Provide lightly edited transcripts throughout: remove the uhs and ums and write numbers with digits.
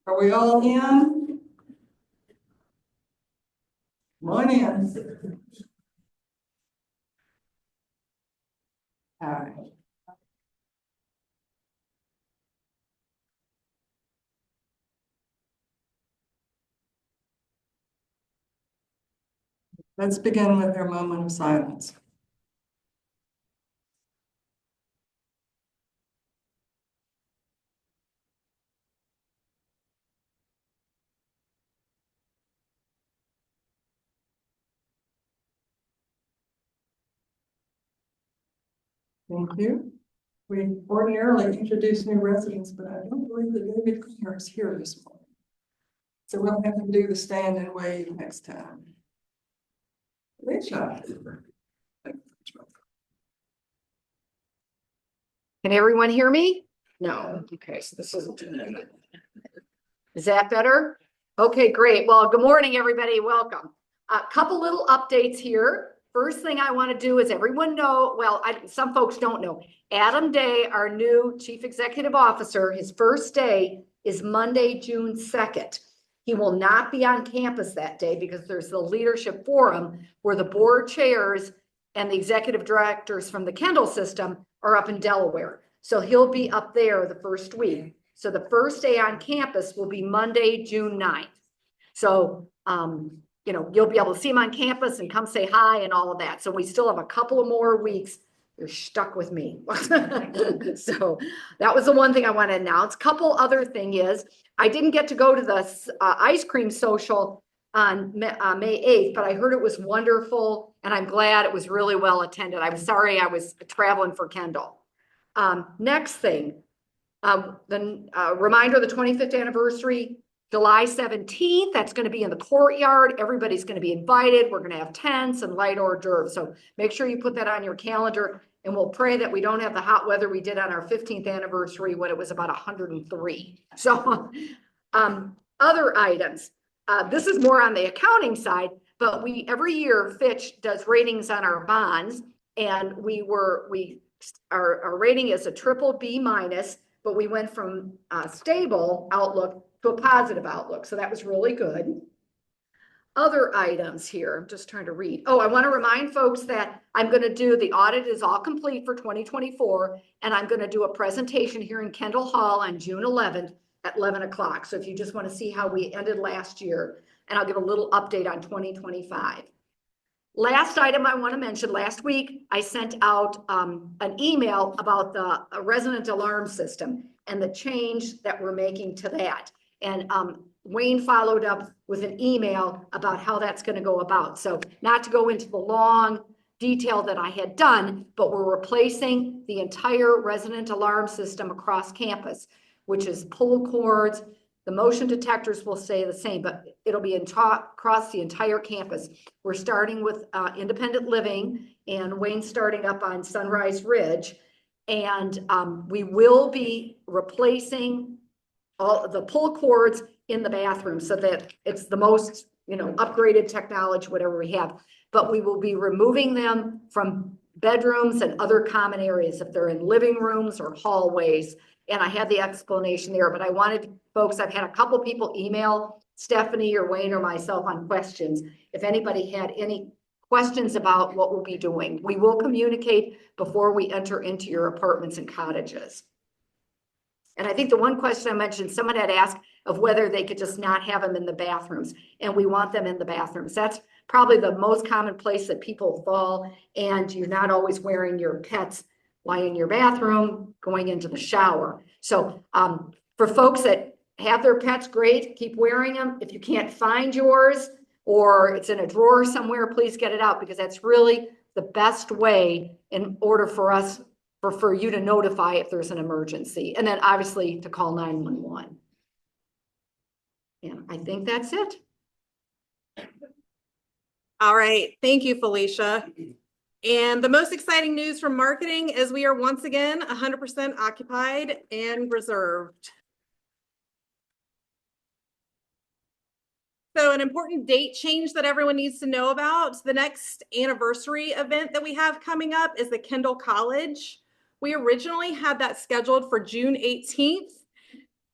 Are we all in? Come on in. All right. Let's begin with our moment of silence. Thank you. We ordinarily introduce new residents, but I don't believe that David Clear is here this morning. So we'll have to do the stand and wave next time. Alicia. Can everyone hear me? No. Okay, so this isn't. Is that better? Okay, great. Well, good morning, everybody. Welcome. A couple little updates here. First thing I want to do is everyone know, well, some folks don't know, Adam Day, our new Chief Executive Officer, his first day is Monday, June 2nd. He will not be on campus that day because there's the leadership forum where the board chairs and the executive directors from the Kendall system are up in Delaware. So he'll be up there the first week. So the first day on campus will be Monday, June 9th. So, you know, you'll be able to see him on campus and come say hi and all of that. So we still have a couple of more weeks. You're stuck with me. So that was the one thing I want to announce. Couple other thing is I didn't get to go to the ice cream social on May 8th, but I heard it was wonderful and I'm glad it was really well attended. I'm sorry I was traveling for Kendall. Next thing, the reminder of the 25th anniversary, July 17th, that's going to be in the courtyard. Everybody's going to be invited. We're going to have tents and light hors d'oeuvres. So make sure you put that on your calendar and we'll pray that we don't have the hot weather we did on our 15th anniversary when it was about 103. So other items, this is more on the accounting side, but every year Fitch does ratings on our bonds and our rating is a BBB-, but we went from stable outlook to a positive outlook. So that was really good. Other items here, I'm just trying to read. Oh, I want to remind folks that I'm going to do the audit is all complete for 2024. And I'm going to do a presentation here in Kendall Hall on June 11th at 11 o'clock. So if you just want to see how we ended last year, and I'll give a little update on 2025. Last item I want to mention, last week, I sent out an email about the resident alarm system and the change that we're making to that. And Wayne followed up with an email about how that's going to go about. So not to go into the long detail that I had done, but we're replacing the entire resident alarm system across campus, which is pull cords. The motion detectors will stay the same, but it'll be across the entire campus. We're starting with independent living and Wayne's starting up on Sunrise Ridge. And we will be replacing all the pull cords in the bathroom so that it's the most, upgraded technology, whatever we have. But we will be removing them from bedrooms and other common areas if they're in living rooms or hallways. And I had the explanation there, but I wanted folks, I've had a couple people email Stephanie or Wayne or myself on questions. If anybody had any questions about what we'll be doing, we will communicate before we enter into your apartments and cottages. And I think the one question I mentioned, someone had asked of whether they could just not have them in the bathrooms, and we want them in the bathrooms. That's probably the most common place that people fall, and you're not always wearing your pets while in your bathroom, going into the shower. So for folks that have their pets, great, keep wearing them. If you can't find yours or it's in a drawer somewhere, please get it out because that's really the best way in order for us, for you to notify if there's an emergency. And then obviously to call 911. And I think that's it. All right. Thank you, Felicia. And the most exciting news from marketing is we are once again 100% occupied and reserved. So an important date change that everyone needs to know about, the next anniversary event that we have coming up is the Kendall College. We originally had that scheduled for June 18th.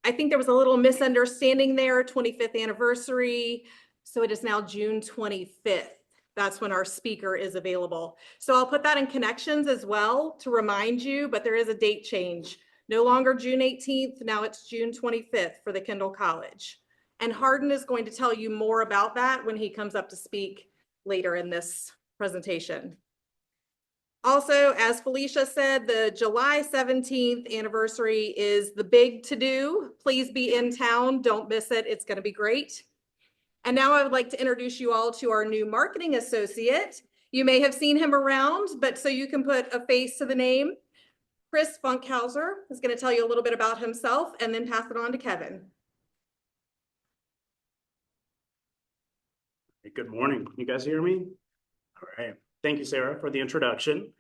I think there was a little misunderstanding there, 25th anniversary. So it is now June 25th. That's when our speaker is available. So I'll put that in connections as well to remind you, but there is a date change. No longer June 18th, now it's June 25th for the Kendall College. And Hardin is going to tell you more about that when he comes up to speak later in this presentation. Also, as Felicia said, the July 17th anniversary is the big to-do. Please be in town, don't miss it, it's gonna be great. And now I would like to introduce you all to our new marketing associate. You may have seen him around, but so you can put a face to the name. Chris Funkhauser is going to tell you a little bit about himself and then pass it on to Kevin. Good morning. Can you guys hear me? All right. Thank you, Sarah, for the introduction.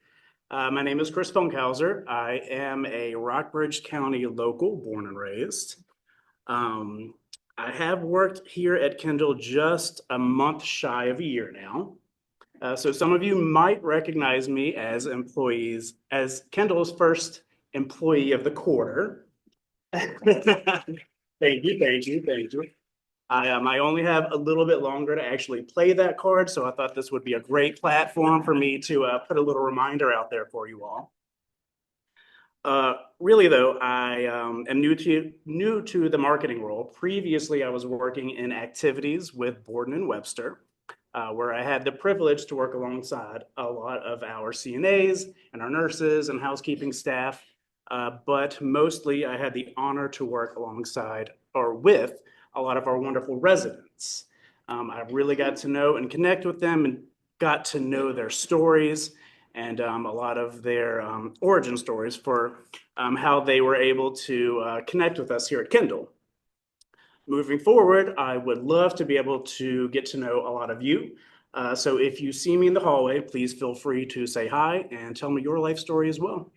My name is Chris Funkhauser. I am a Rockbridge County local, born and raised. I have worked here at Kendall just a month shy of a year now. So some of you might recognize me as Kendall's first employee of the quarter. Thank you. I only have a little bit longer to actually play that card, so I thought this would be a great platform for me to put a little reminder out there for you all. Really though, I am new to the marketing role. Previously, I was working in activities with Borden & Webster, where I had the privilege to work alongside a lot of our CNAs and our nurses and housekeeping staff. But mostly I had the honor to work alongside or with a lot of our wonderful residents. I really got to know and connect with them and got to know their stories and a lot of their origin stories for how they were able to connect with us here at Kendall. Moving forward, I would love to be able to get to know a lot of you. So if you see me in the hallway, please feel free to say hi and tell me your life story as well.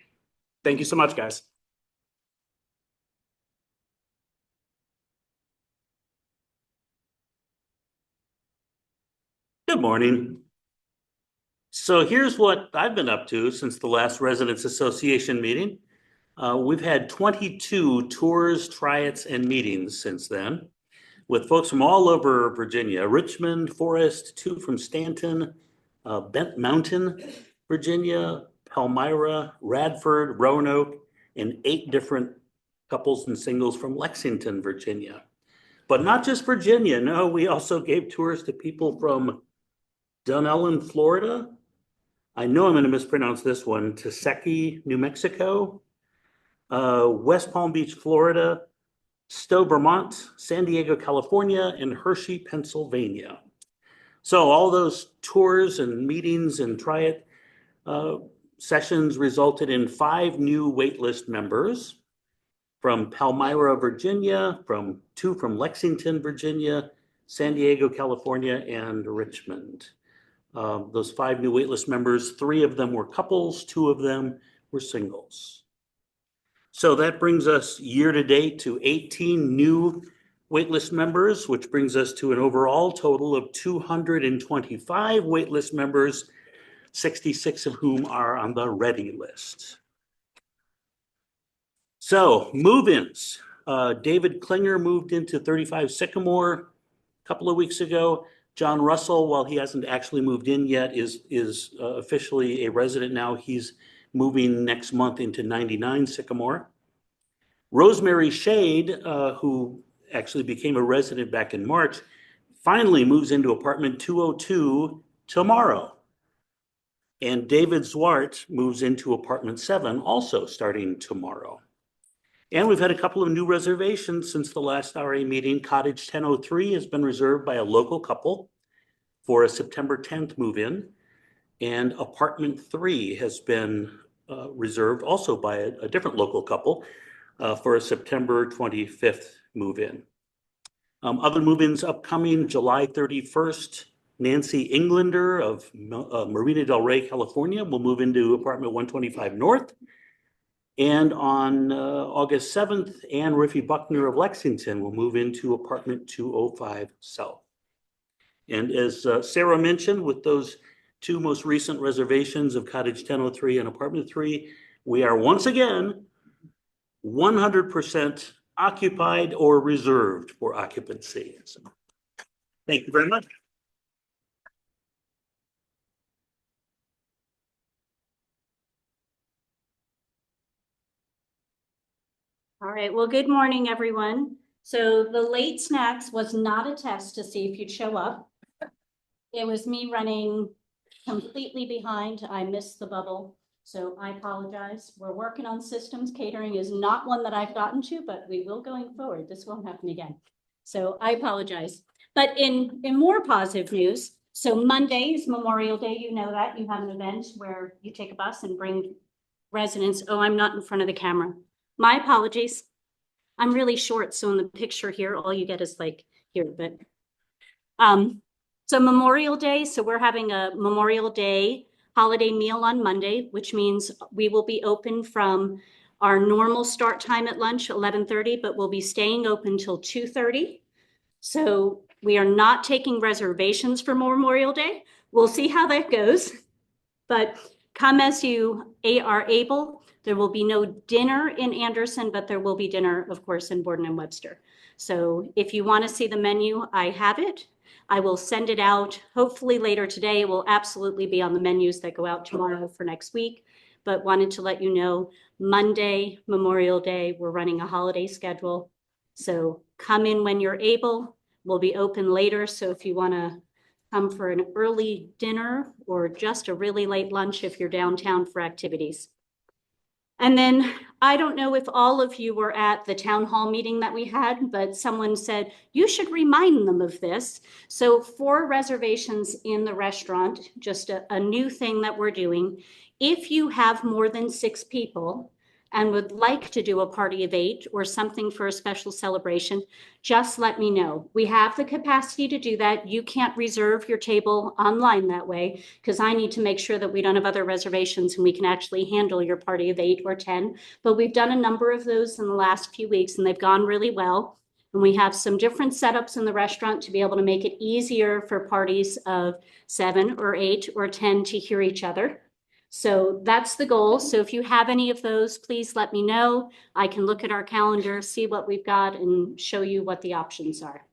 Thank you so much, guys. Good morning. So here's what I've been up to since the last Residents Association meeting. We've had 22 tours, try-its, and meetings since then with folks from all over Virginia, Richmond, Forest, 2 from Stanton, Bent Mountain, Virginia, Palmyra, Radford, Roanoke, and 8 different couples and singles from Lexington, Virginia. But not just Virginia, no, we also gave tours to people from Dunellen, Florida. I know I'm going to mispronounce this one. Teseki, New Mexico, West Palm Beach, Florida, Stowe, Vermont, San Diego, California, and Hershey, Pennsylvania. So all those tours and meetings and try-it sessions resulted in 5 new waitlist members from Palmyra, Virginia, 2 from Lexington, Virginia, San Diego, California, and Richmond. Those 5 new waitlist members, 3 of them were couples, 2 of them were singles. So that brings us year to date to 18 new waitlist members, which brings us to an overall total of 225 waitlist members, 66 of whom are on the ready list. So move-ins. David Klinger moved into 35 Sycamore a couple of weeks ago. John Russell, while he hasn't actually moved in yet, is officially a resident now. He's moving next month into 99 Sycamore. Rosemary Shade, who actually became a resident back in March, finally moves into apartment 202 tomorrow. And David Zwart moves into apartment 7, also starting tomorrow. And we've had a couple of new reservations since the last RA meeting. Cottage 1003 has been reserved by a local couple for a September 10th move-in. And apartment 3 has been reserved also by a different local couple for a September 25th move-in. Other move-ins upcoming, July 31st, Nancy Englander of Marina Del Rey, California, will move into apartment 125 North. And on August 7th, Ann Riffy Buckner of Lexington will move into apartment 205 South. And as Sarah mentioned, with those 2 most recent reservations of Cottage 1003 and apartment 3, we are once again 100% occupied or reserved for occupancy. So, thank you very much. All right, well, good morning, everyone. So the late snacks was not a test to see if you'd show up. It was me running completely behind. I missed the bubble, so I apologize. We're working on systems. Catering is not one that I've gotten to, but we will going forward. This won't happen again. So I apologize. But in more positive news, so Monday is Memorial Day. You know that. You have an event where you take a bus and bring residents. Oh, I'm not in front of the camera. My apologies. I'm really short, so in the picture here, all you get is like here, but so Memorial Day, so we're having a Memorial Day holiday meal on Monday, which means we will be open from our normal start time at lunch, 11:30, but we'll be staying open till 2:30. So we are not taking reservations for Memorial Day. We'll see how that goes, but come as you are able. There will be no dinner in Anderson, but there will be dinner, of course, in Borden and Webster. So if you want to see the menu, I have it. I will send it out hopefully later today. It will absolutely be on the menus that go out tomorrow for next week. But wanted to let you know, Monday, Memorial Day, we're running a holiday schedule. So come in when you're able. We'll be open later. So if you want to come for an early dinner or just a really late lunch if you're downtown for activities. And then I don't know if all of you were at the town hall meeting that we had, but someone said, you should remind them of this. So for reservations in the restaurant, just a new thing that we're doing, if you have more than 6 people and would like to do a party of 8 or something for a special celebration, just let me know. We have the capacity to do that. You can't reserve your table online that way because I need to make sure that we don't have other reservations and we can actually handle your party of 8 or 10. But we've done a number of those in the last few weeks and they've gone really well. And we have some different setups in the restaurant to be able to make it easier for parties of 7 or 8 or 10 to hear each other. So that's the goal. So if you have any of those, please let me know. I can look at our calendar, see what we've got, and show you what the options are.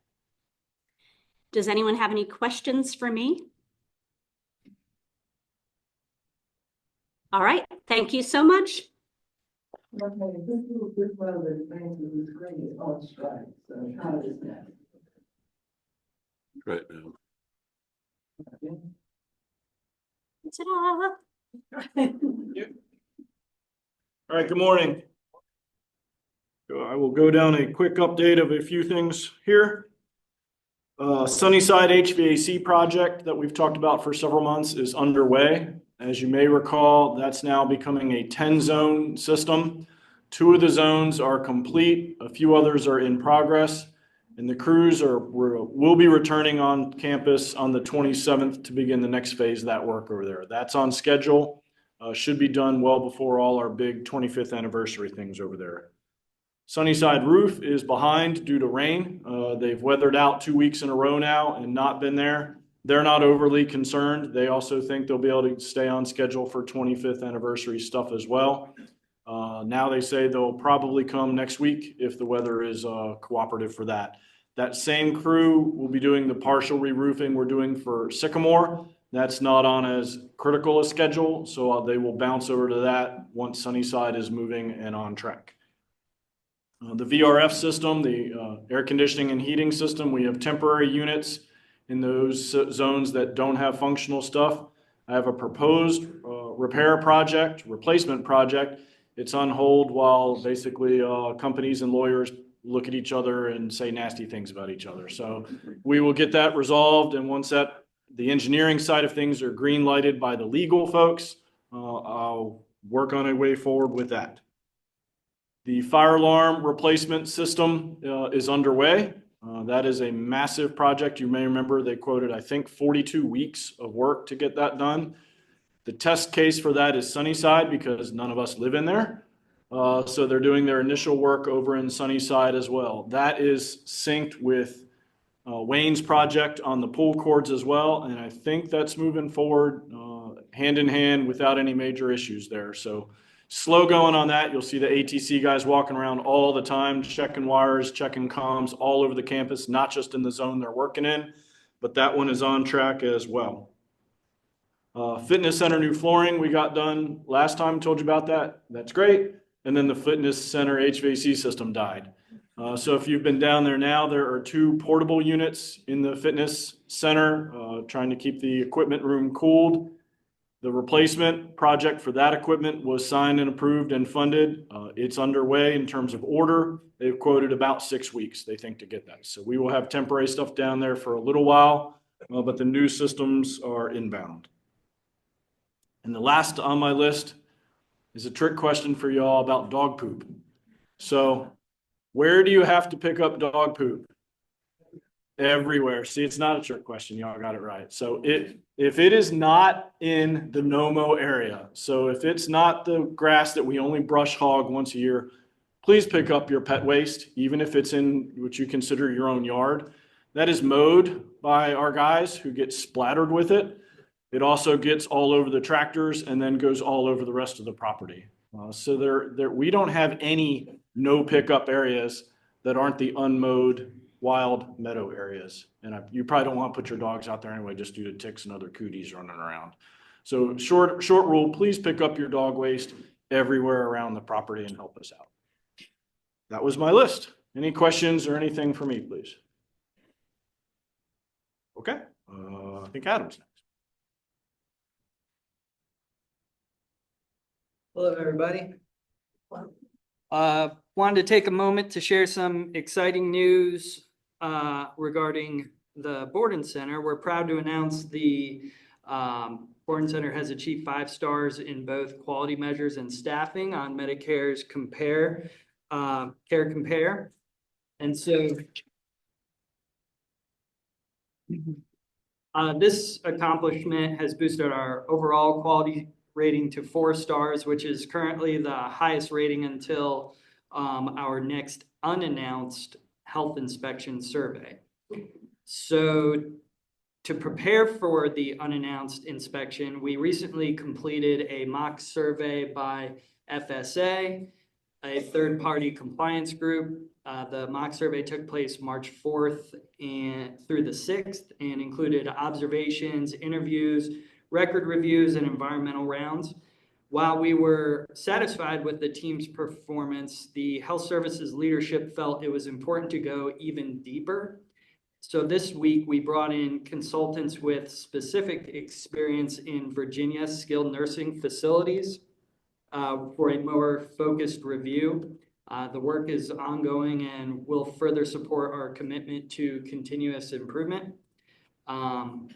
Does anyone have any questions for me? All right, thank you so much. Okay, this weather is great on strike, so how is that? Right now. Ta-da. All right, good morning. I will go down a quick update of a few things here. Sunnyside HVAC project that we've talked about for several months is underway. As you may recall, that's now becoming a 10-zone system. 2 of the zones are complete, a few others are in progress, and the crews will be returning on campus on the 27th to begin the next phase of that work over there. That's on schedule. Should be done well before all our big 25th anniversary things over there. Sunnyside roof is behind due to rain. They've weathered out 2 weeks in a row now and not been there. They're not overly concerned. They also think they'll be able to stay on schedule for 25th anniversary stuff as well. Now they say they'll probably come next week if the weather is cooperative for that. That same crew will be doing the partial re-roofing we're doing for Sycamore. That's not on as critical a schedule, so they will bounce over to that once Sunnyside is moving and on track. The VRF system, the air conditioning and heating system, we have temporary units in those zones that don't have functional stuff. I have a proposed replacement project. It's on hold while basically companies and lawyers look at each other and say nasty things about each other. So we will get that resolved, and once the engineering side of things are green lighted by the legal folks, I'll work on a way forward with that. The fire alarm replacement system is underway. That is a massive project. You may remember they quoted, I think, 42 weeks of work to get that done. The test case for that is Sunnyside because none of us live in there. So they're doing their initial work over in Sunnyside as well. That is synced with Wayne's project on the pool cords as well. And I think that's moving forward hand in hand without any major issues there. So Slow going on that. You'll see the ATC guys walking around all the time, checking wires, checking comms all over the campus, not just in the zone they're working in, but that one is on track as well. Fitness center new flooring we got done last time, told you about that. That's great. And then the fitness center HVAC system died. So if you've been down there now, there are 2 portable units in the fitness center, trying to keep the equipment room cooled. The replacement project for that equipment was signed and approved and funded. It's underway in terms of order. They've quoted about 6 weeks, they think, to get that. So we will have temporary stuff down there for a little while, but the new systems are inbound. And the last on my list is a trick question for y'all about dog poop. So where do you have to pick up dog poop? Everywhere. See, it's not a trick question. Y'all got it right. So if it is not in the no-mow area, so if it's not the grass that we only brush hog once a year, please pick up your pet waste, even if it's in what you consider your own yard. That is mowed by our guys who get splattered with it. It also gets all over the tractors and then goes all over the rest of the property. So we don't have any no pickup areas that aren't the unmowed wild meadow areas. And you probably don't want to put your dogs out there anyway, just due to ticks and other cooties running around. So short rule, please pick up your dog waste everywhere around the property and help us out. That was my list. Any questions or anything for me, please? Okay, I think Adam's next. Hello, everybody. Wanted to take a moment to share some exciting news regarding the Borden Center. We're proud to announce the Borden Center has achieved 5 stars in both quality measures and staffing on Medicare's Care Compare. And so this accomplishment has boosted our overall quality rating to 4 stars, which is currently the highest rating until our next unannounced health inspection survey. So to prepare for the unannounced inspection, we recently completed a mock survey by FSA, a third-party compliance group. The mock survey took place March 4th through the 6th and included observations, interviews, record reviews, and environmental rounds. While we were satisfied with the team's performance, the health services leadership felt it was important to go even deeper. So this week we brought in consultants with specific experience in Virginia skilled nursing facilities for a more focused review. The work is ongoing and will further support our commitment to continuous improvement. And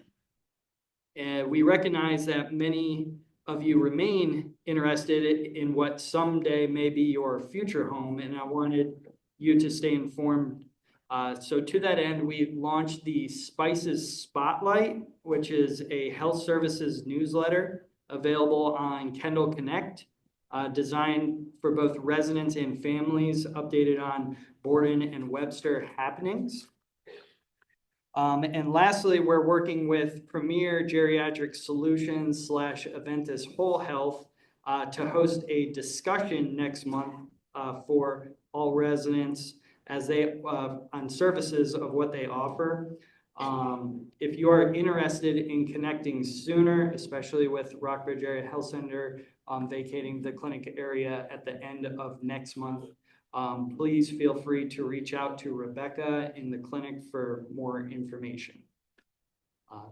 we recognize that many of you remain interested in what someday may be your future home, and I wanted you to stay informed. So to that end, we launched the Spices Spotlight, which is a health services newsletter available on Kendall Connect, designed for both residents and families, updated on Borden and Webster happenings. And lastly, we're working with Premier Geriatric Solutions / Aventis Whole Health to host a discussion next month for all residents as they on services of what they offer. If you are interested in connecting sooner, especially with Rockbridge Area Health Center vacating the clinic area at the end of next month, please feel free to reach out to Rebecca in the clinic for more information.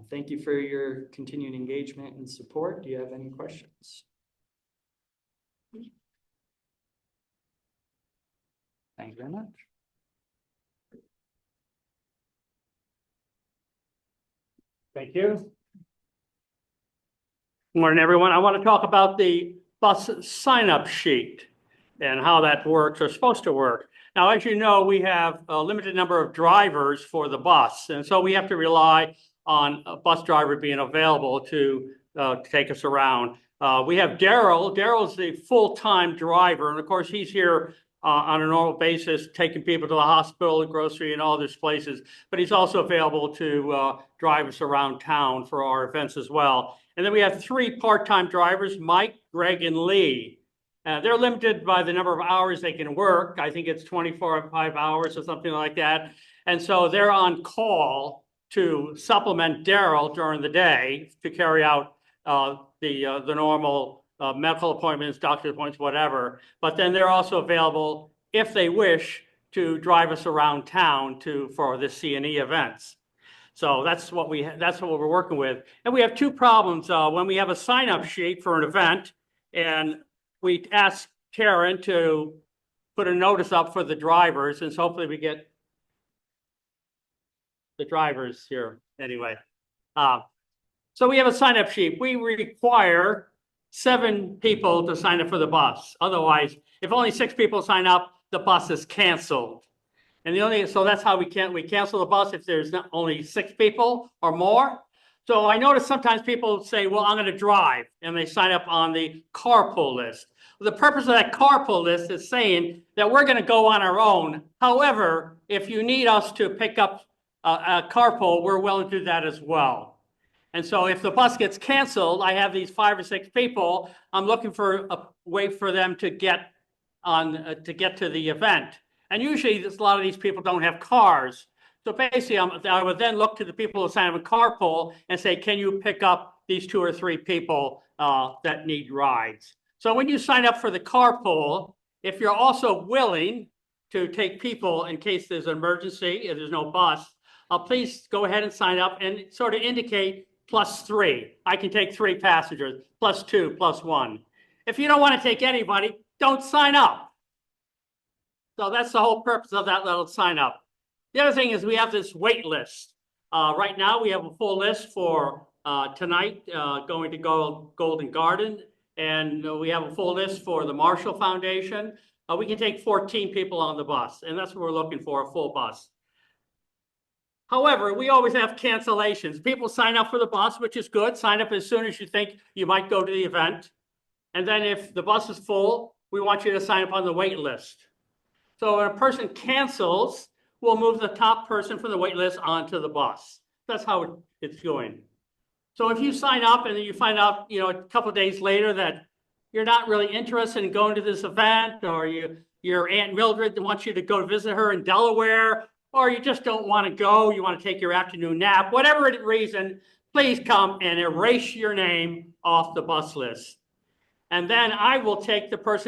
Thank you for your continued engagement and support. Do you have any questions? Thank you very much. Thank you. Good morning, everyone. I want to talk about the bus sign-up sheet and how that works or supposed to work. Now, as you know, we have a limited number of drivers for the bus, and so we have to rely on a bus driver being available to take us around. We have Daryl. Daryl's the full-time driver, and of course, he's here on a normal basis, taking people to the hospital, the grocery, and all these places. But he's also available to drive us around town for our events as well. And then we have 3 part-time drivers, Mike, Greg, and Lee. They're limited by the number of hours they can work. I think it's 24 hours or something like that. And so they're on call to supplement Daryl during the day to carry out the normal medical appointments, doctor's appointments, whatever. But then they're also available if they wish to drive us around town for the C&E events. So that's what we're working with. And we have two problems when we have a sign-up sheet for an event, and we ask Karen to put a notice up for the drivers, and so hopefully we get the drivers here anyway. So we have a sign-up sheet. We require 7 people to sign up for the bus. Otherwise, if only 6 people sign up, the bus is canceled. And so that's how we cancel the bus if there's not only 6 people or more. So I notice sometimes people say, well, I'm going to drive, and they sign up on the carpool list. The purpose of that carpool list is saying that we're going to go on our own. However, if you need us to pick up a carpool, we're willing to do that as well. And so if the bus gets canceled, I have these 5 or 6 people. I'm looking for a way for them to get to the event. And usually a lot of these people don't have cars. So basically I would then look to the people who sign up a carpool and say, can you pick up these 2 or 3 people that need rides? So when you sign up for the carpool, if you're also willing to take people in case there's an emergency, if there's no bus, please go ahead and sign up and sort of indicate +3. I can take 3 passengers, +2, +1. If you don't want to take anybody, don't sign up. So that's the whole purpose of that little sign up. The other thing is we have this wait list. Right now we have a full list for tonight going to Golden Garden, and we have a full list for the Marshall Foundation. We can take 14 people on the bus, and that's what we're looking for, a full bus. However, we always have cancellations. People sign up for the bus, which is good. Sign up as soon as you think you might go to the event. And then if the bus is full, we want you to sign up on the wait list. So when a person cancels, we'll move the top person from the wait list onto the bus. That's how it's going. So if you sign up and then you find out, a couple of days later that you're not really interested in going to this event, or your Aunt Mildred wants you to go visit her in Delaware, or you just don't want to go, you want to take your afternoon nap, whatever the reason, please come and erase your name off the bus list. And then I will take the first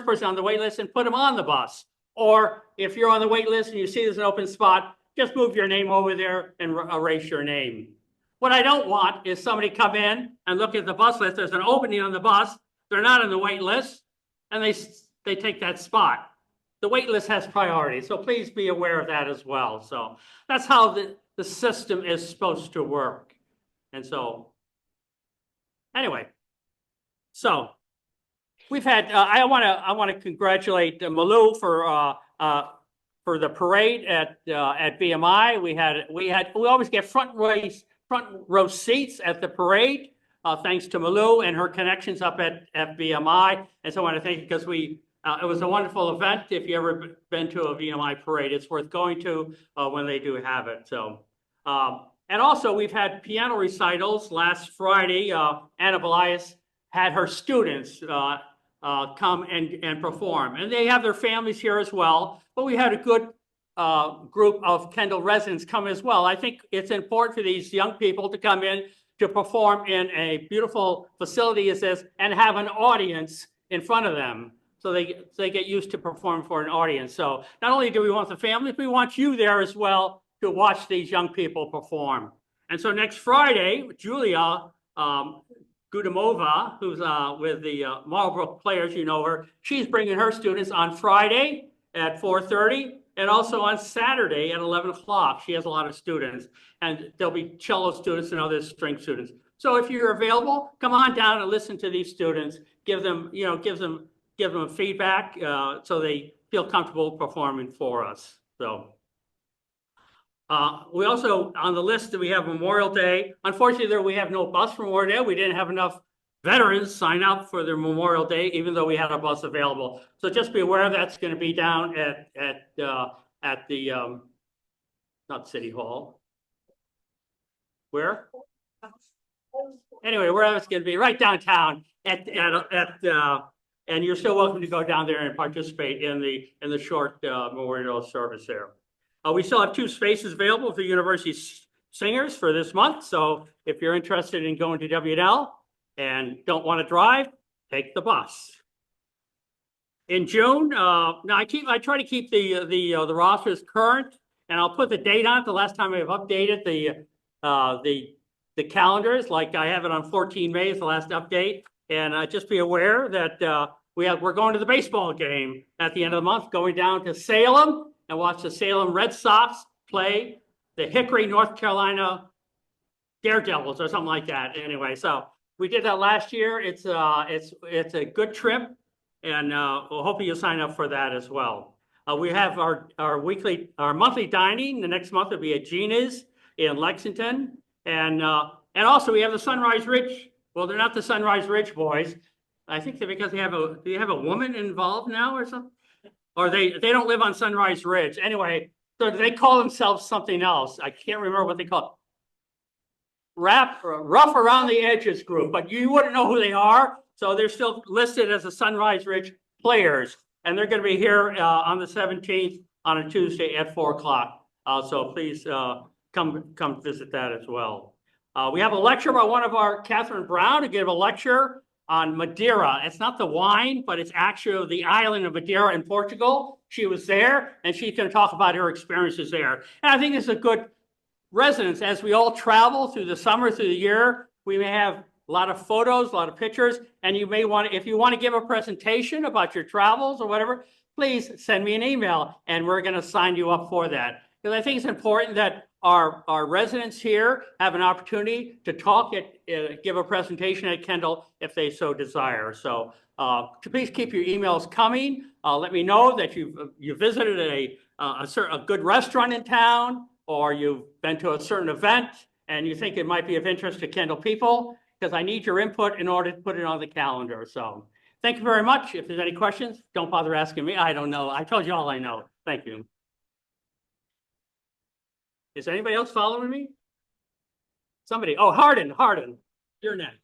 person on the wait list and put them on the bus. Or if you're on the wait list and you see there's an open spot, just move your name over there and erase your name. What I don't want is somebody come in and look at the bus list, there's an opening on the bus, they're not on the wait list, and they take that spot. The wait list has priority, so please be aware of that as well. So that's how the system is supposed to work. And so, anyway, so we've had. I want to congratulate Malou for the parade at BMI. We always get front row seats at the parade, thanks to Malou and her connections up at BMI. And so I want to thank you because it was a wonderful event. If you ever been to a BMI parade, it's worth going to when they do have it. So, and also we've had piano recitals last Friday. Anna Belias had her students come and perform, and they have their families here as well. But we had a good group of Kendall residents come as well. I think it's important for these young people to come in to perform in a beautiful facility as this and have an audience in front of them. So they get used to performing for an audience. So not only do we want the families, we want you there as well to watch these young people perform. And so next Friday, Julia Gudimova, who's with the Marlborough Players, you know her, she's bringing her students on Friday at 4:30 and also on Saturday at 11 o'clock. She has a lot of students, and there'll be cello students and other string students. So if you're available, come on down and listen to these students, give them feedback so they feel comfortable performing for us. So we also, on the list that we have Memorial Day, unfortunately we have no bus for Memorial Day. We didn't have enough veterans sign up for their Memorial Day, even though we had a bus available. So just be aware that's going to be down at the not City Hall. Where? Anyway, wherever it's going to be, right downtown at And you're still welcome to go down there and participate in the short memorial service there. We still have 2 spaces available for university singers for this month. So if you're interested in going to WNL and don't want to drive, take the bus. In June, now I try to keep the rosters current, and I'll put the date on it. The last time I've updated the calendars, like I have it on 14 May is the last update. And just be aware that we're going to the baseball game at the end of the month, going down to Salem and watch the Salem Red Sox play the Hickory, North Carolina Daredevils or something like that. Anyway, so we did that last year. It's a good trip, and we'll hope you'll sign up for that as well. We have our monthly dining. The next month will be at Gina's in Lexington, and also we have the Sunrise Ridge. Well, they're not the Sunrise Ridge boys. I think that because do you have a woman involved now or something? Or they don't live on Sunrise Ridge. Anyway, so they call themselves something else. I can't remember what they call it. Rough Around the Edges group, but you wouldn't know who they are. So they're still listed as the Sunrise Ridge Players. And they're going to be here on the 17th on a Tuesday at 4 o'clock. So please come visit that as well. We have a lecture by one of our, Catherine Brown, to give a lecture on Madeira. It's not the wine, but it's actually the island of Madeira in Portugal. She was there, and she's going to talk about her experiences there. And I think it's a good residence as we all travel through the summer, through the year. We may have a lot of photos, a lot of pictures, and you may want to, if you want to give a presentation about your travels or whatever, please send me an email, and we're going to sign you up for that. Because I think it's important that our residents here have an opportunity to talk give a presentation at Kendall if they so desire. So please keep your emails coming. Let me know that you visited a good restaurant in town, or you've been to a certain event and you think it might be of interest to Kendall people, because I need your input in order to put it on the calendar. So thank you very much. If there's any questions, don't bother asking me. I don't know. I told you all I know. Thank you. Is anybody else following me? Somebody. Oh, Hardin, you're next.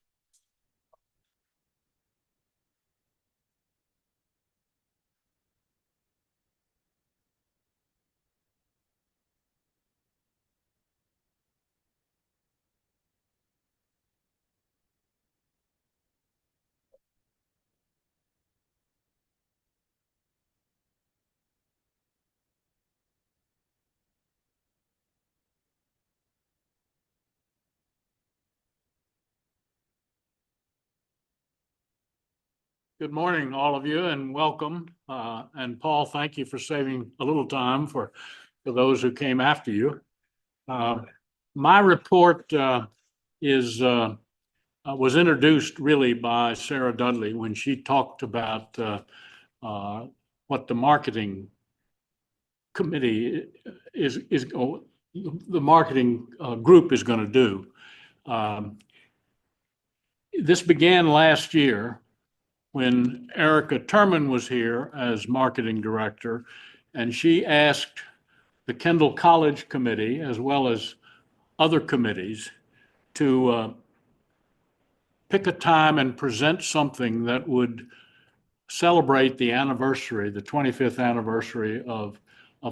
Good morning, all of you, and welcome. And Paul, thank you for saving a little time for those who came after you. My report was introduced really by Sarah Dudley when she talked about what the marketing committee the marketing group is going to do. This began last year when Erica Turman was here as marketing director, and she asked the Kendall College Committee, as well as other committees, to pick a time and present something that would celebrate the anniversary, the 25th anniversary of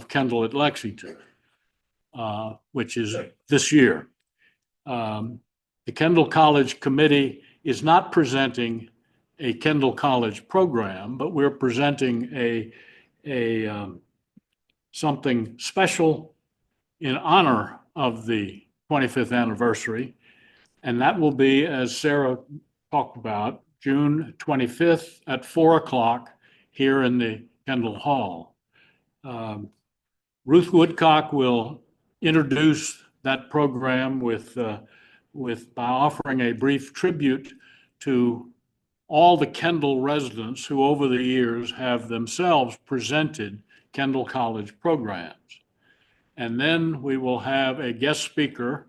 Kendall at Lexington, which is this year. The Kendall College Committee is not presenting a Kendall College program, but we're presenting something special in honor of the 25th anniversary. And that will be, as Sarah talked about, June 25th at 4 o'clock here in the Kendall Hall. Ruth Woodcock will introduce that program by offering a brief tribute to all the Kendall residents who over the years have themselves presented Kendall College programs. And then we will have a guest speaker,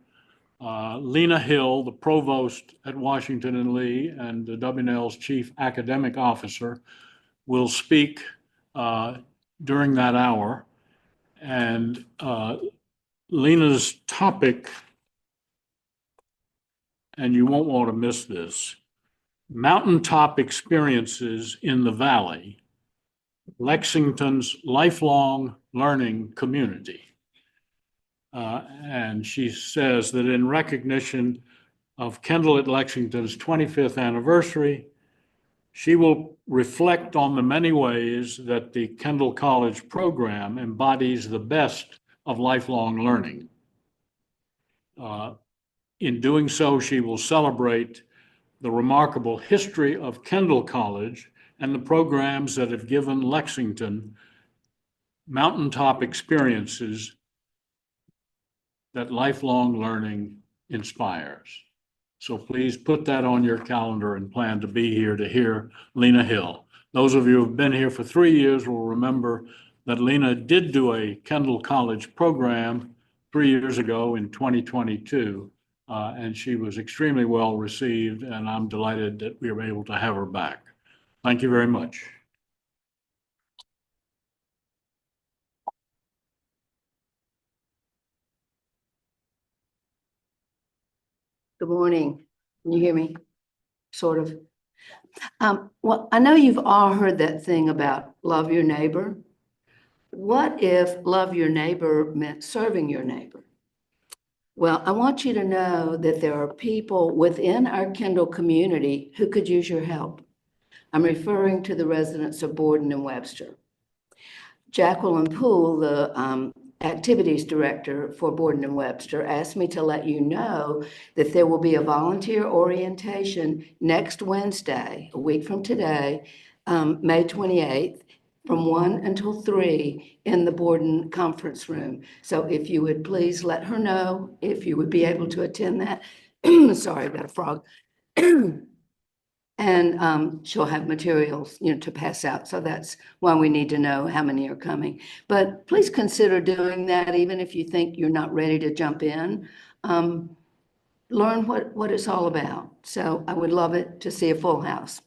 Lena Hill, the provost at Washington and Lee and the WNL's chief academic officer, will speak during that hour. And Lena's topic, and you won't want to miss this, Mountaintop Experiences in the Valley, Lexington's lifelong learning community. And she says that in recognition of Kendall at Lexington's 25th anniversary, she will reflect on the many ways that the Kendall College program embodies the best of lifelong learning. In doing so, she will celebrate the remarkable history of Kendall College and the programs that have given Lexington mountaintop experiences that lifelong learning inspires. So please put that on your calendar and plan to be here to hear Lena Hill. Those of you who have been here for 3 years will remember that Lena did do a Kendall College program 3 years ago in 2022, and she was extremely well received, and I'm delighted that we were able to have her back. Thank you very much. Good morning. Can you hear me? Sort of. Well, I know you've all heard that thing about love your neighbor. What if love your neighbor meant serving your neighbor? Well, I want you to know that there are people within our Kendall community who could use your help. I'm referring to the residents of Borden and Webster. Jacqueline Poole, the activities director for Borden and Webster, asked me to let you know that there will be a volunteer orientation next Wednesday, a week from today, May 28th, from 1 until 3 in the Borden conference room. So if you would please let her know if you would be able to attend that. Sorry, I've got a frog. And she'll have materials, to pass out. So that's why we need to know how many are coming. But please consider doing that, even if you think you're not ready to jump in. Learn what it's all about. So I would love it to see a full house.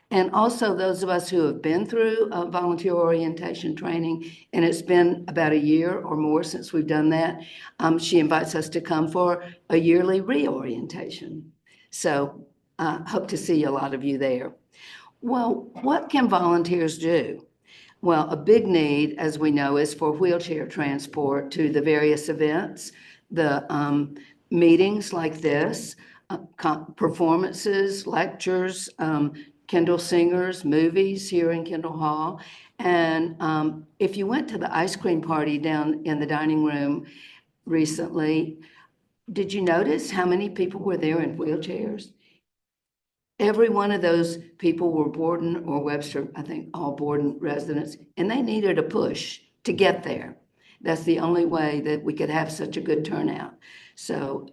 And also those of us who have been through volunteer orientation training, and it's been about a year or more since we've done that, she invites us to come for a yearly reorientation. So hope to see a lot of you there. Well, what can volunteers do? Well, a big need, as we know, is for wheelchair transport to the various events, the meetings like this, performances, lectures, Kendall Singers, movies here in Kendall Hall. And if you went to the ice cream party down in the dining room recently, did you notice how many people were there in wheelchairs? Every one of those people were Borden or Webster, I think all Borden residents, and they needed a push to get there. That's the only way that we could have such a good turnout. So,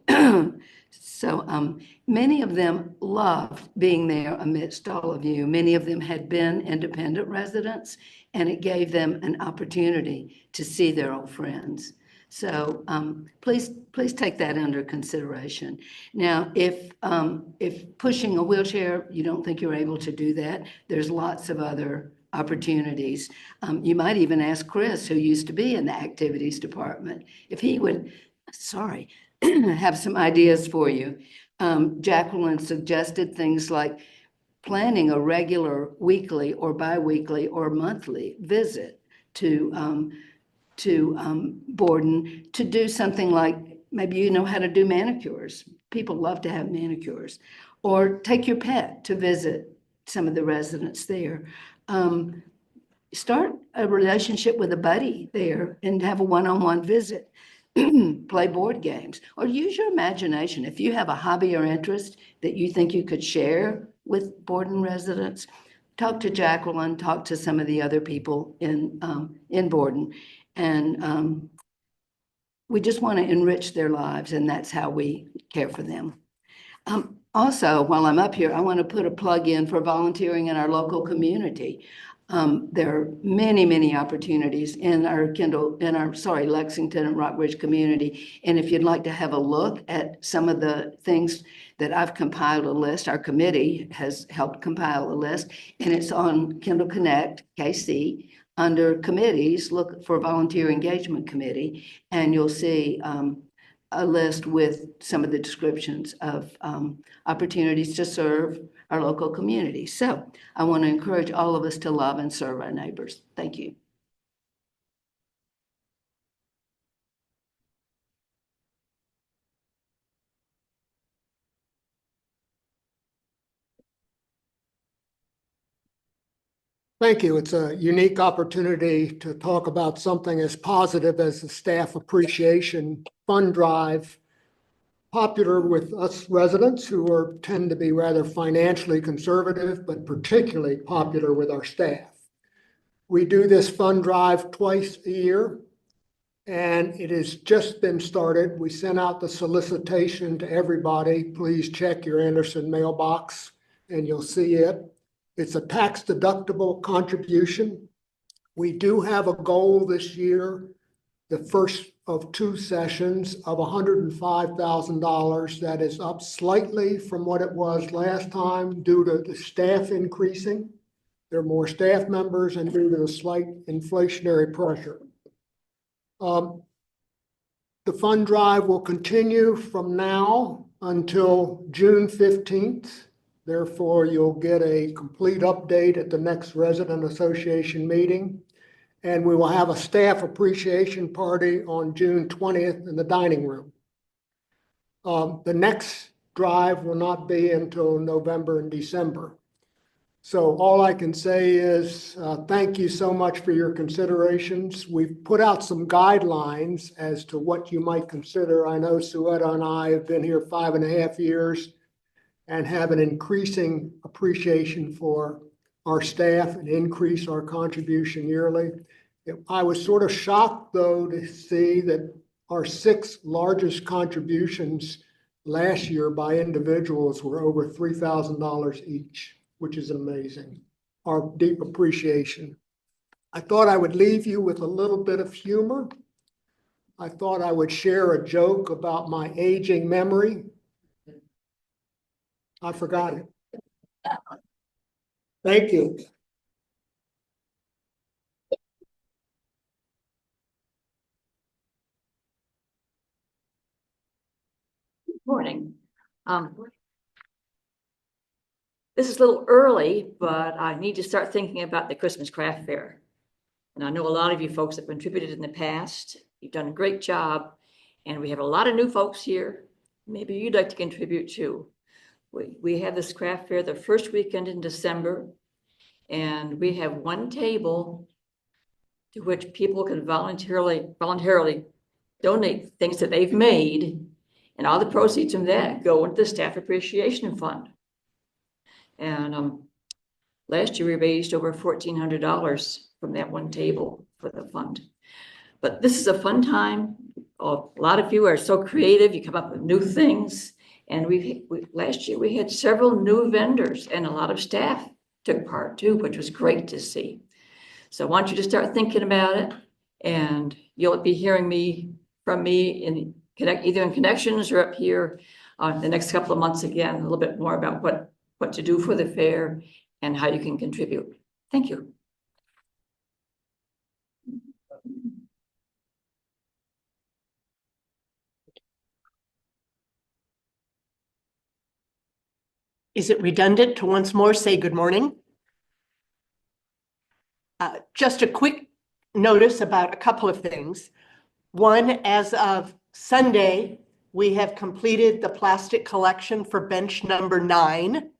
many of them loved being there amidst all of you. Many of them had been independent residents, and it gave them an opportunity to see their old friends. So please take that under consideration. Now, if pushing a wheelchair, you don't think you're able to do that, there's lots of other opportunities. You might even ask Chris, who used to be in the activities department, if he would, have some ideas for you. Jacqueline suggested things like planning a regular weekly or biweekly or monthly visit to Borden to do something like, maybe you know how to do manicures. People love to have manicures. Or take your pet to visit some of the residents there. Start a relationship with a buddy there and have a one-on-one visit. Play board games, or use your imagination. If you have a hobby or interest that you think you could share with Borden residents, talk to Jacqueline, talk to some of the other people in Borden. And we just want to enrich their lives, and that's how we care for them. Also, while I'm up here, I want to put a plug in for volunteering in our local community. There are many, many opportunities in our Lexington and Rockbridge community. And if you'd like to have a look at some of the things that I've compiled a list, our committee has helped compile a list, and it's on Kendall Connect, KC, under committees, look for Volunteer Engagement Committee, and you'll see a list with some of the descriptions of opportunities to serve our local community. So I want to encourage all of us to love and serve our neighbors. Thank you. Thank you. It's a unique opportunity to talk about something as positive as the Staff Appreciation Fund Drive, popular with us residents who tend to be rather financially conservative, but particularly popular with our staff. We do this fund drive twice a year, and it has just been started. We sent out the solicitation to everybody. Please check your Anderson mailbox and you'll see it. It's a tax-deductible contribution. We do have a goal this year, the first of 2 sessions, of $105,000. That is up slightly from what it was last time due to the staff increasing. There are more staff members and due to the slight inflationary pressure. The fund drive will continue from now until June 15th. Therefore, you'll get a complete update at the next Resident Association meeting. And we will have a staff appreciation party on June 20th in the dining room. The next drive will not be until November and December. So all I can say is thank you so much for your considerations. We've put out some guidelines as to what you might consider. I know Suetta and I have been here 5.5 years and have an increasing appreciation for our staff and increase our contribution yearly. I was sort of shocked, though, to see that our 6 largest contributions last year by individuals were over $3,000 each, which is amazing. Our deep appreciation. I thought I would leave you with a little bit of humor. I thought I would share a joke about my aging memory. I forgot it. Thank you. Morning. This is a little early, but I need to start thinking about the Christmas craft fair. And I know a lot of you folks have contributed in the past. You've done a great job. And we have a lot of new folks here. Maybe you'd like to contribute too. We have this craft fair the first weekend in December. And we have one table to which people can voluntarily donate things that they've made. And all the proceeds from that go into the Staff Appreciation Fund. And last year we raised over $1,400 from that one table for the fund. But this is a fun time. A lot of you are so creative. You come up with new things. And last year we had several new vendors and a lot of staff took part too, which was great to see. So I want you to start thinking about it, and you'll be hearing from me either in Connections or up here the next couple of months again, a little bit more about what to do for the fair and how you can contribute. Thank you. Is it redundant to once more say good morning? Just a quick notice about a couple of things. One, as of Sunday, we have completed the plastic collection for bench number 9.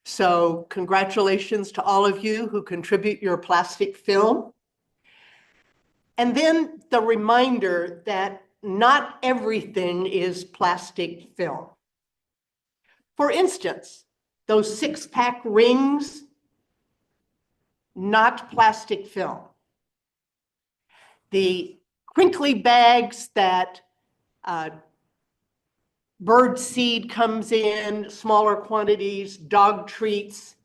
So congratulations to all of you who contribute your plastic film. And then the reminder that not everything is plastic film. For instance, those 6-pack rings, not plastic film. The crinkly bags that bird seed comes in, smaller quantities, dog treats,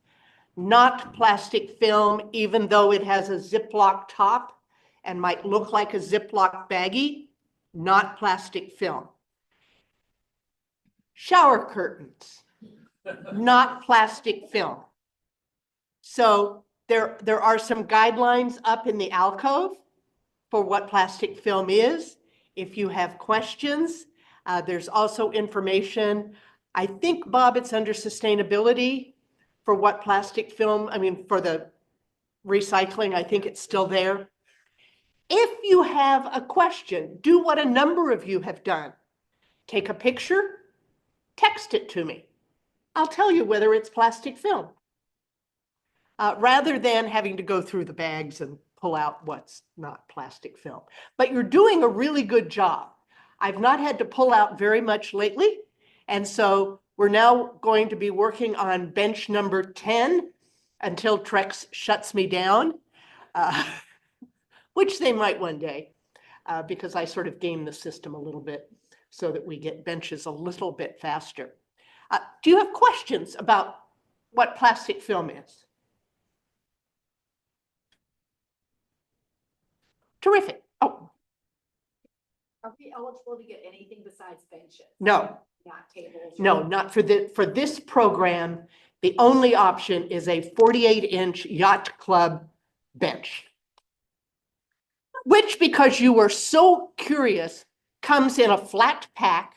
not plastic film, even though it has a Ziploc top and might look like a Ziploc baggie, not plastic film. Shower curtains, not plastic film. So there are some guidelines up in the alcove for what plastic film is. If you have questions, There's also information, I think, Bob, it's under sustainability for what plastic film, for the recycling, I think it's still there. If you have a question, do what a number of you have done. Take a picture, text it to me. I'll tell you whether it's plastic film. Rather than having to go through the bags and pull out what's not plastic film. But you're doing a really good job. I've not had to pull out very much lately. And so we're now going to be working on bench number 10 until Trex shuts me down, which they might one day, because I sort of game the system a little bit so that we get benches a little bit faster. Do you have questions about what plastic film is? Terrific. Oh, Are we eligible to get anything besides benches? no, Not tables? no, not for this program. The only option is a 48-inch yacht club bench, which, because you were so curious, comes in a flat pack,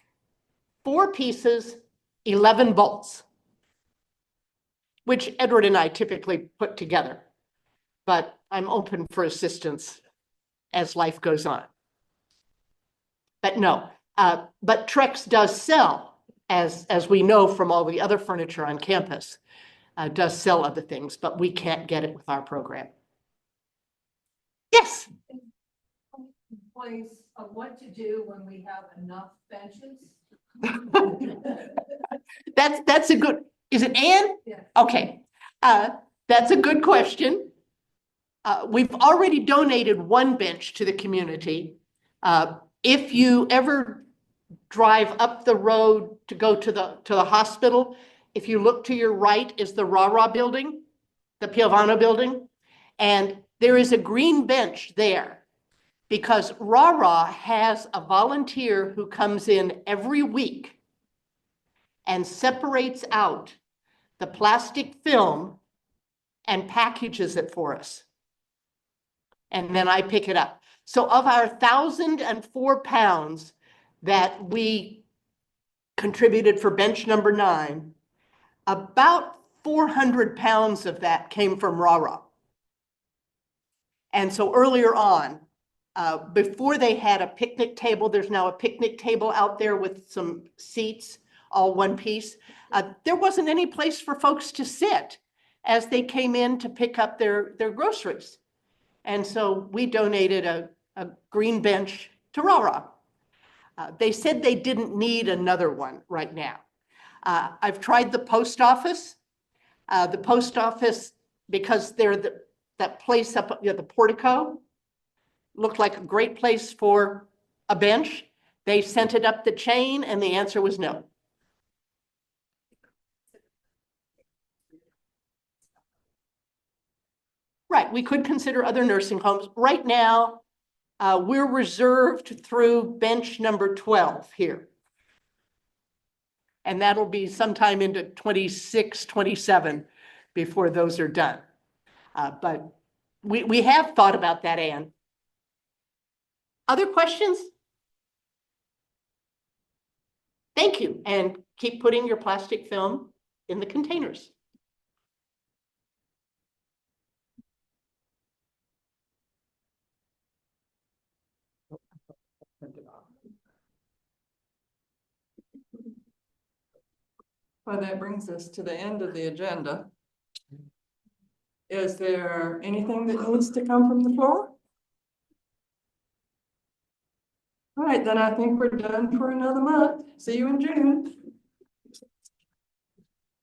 4 pieces, 11 bolts, which Edward and I typically put together, but I'm open for assistance as life goes on. But no, but Trex does sell, as we know from all the other furniture on campus, does sell other things, but we can't get it with our program. Yes. Place of what to do when we have enough benches? That's a good, is it Ann? Yeah. Okay, that's a good question. We've already donated 1 bench to the community. If you ever drive up the road to go to the hospital, if you look to your right is the RARA building, the Piovano building, and there is a green bench there because RARA has a volunteer who comes in every week and separates out the plastic film and packages it for us. And then I pick it up. So of our 1,004 pounds that we contributed for bench number 9, about 400 pounds of that came from RARA. And so earlier on, before they had a picnic table, there's now a picnic table out there with some seats, all one piece. There wasn't any place for folks to sit as they came in to pick up their groceries. And so we donated a green bench to RARA. They said they didn't need another one right now. I've tried the post office. The post office, because they're that place up near the portico, looked like a great place for a bench. They sent it up the chain and the answer was no. Right, we could consider other nursing homes. Right now, we're reserved through bench number 12 here. And that'll be sometime into 26, 27 before those are done. But we have thought about that, Ann. Other questions? Thank you, and keep putting your plastic film in the containers. Well, that brings us to the end of the agenda. Is there anything that needs to come from the floor? All right, then I think we're done for another month. See you in June.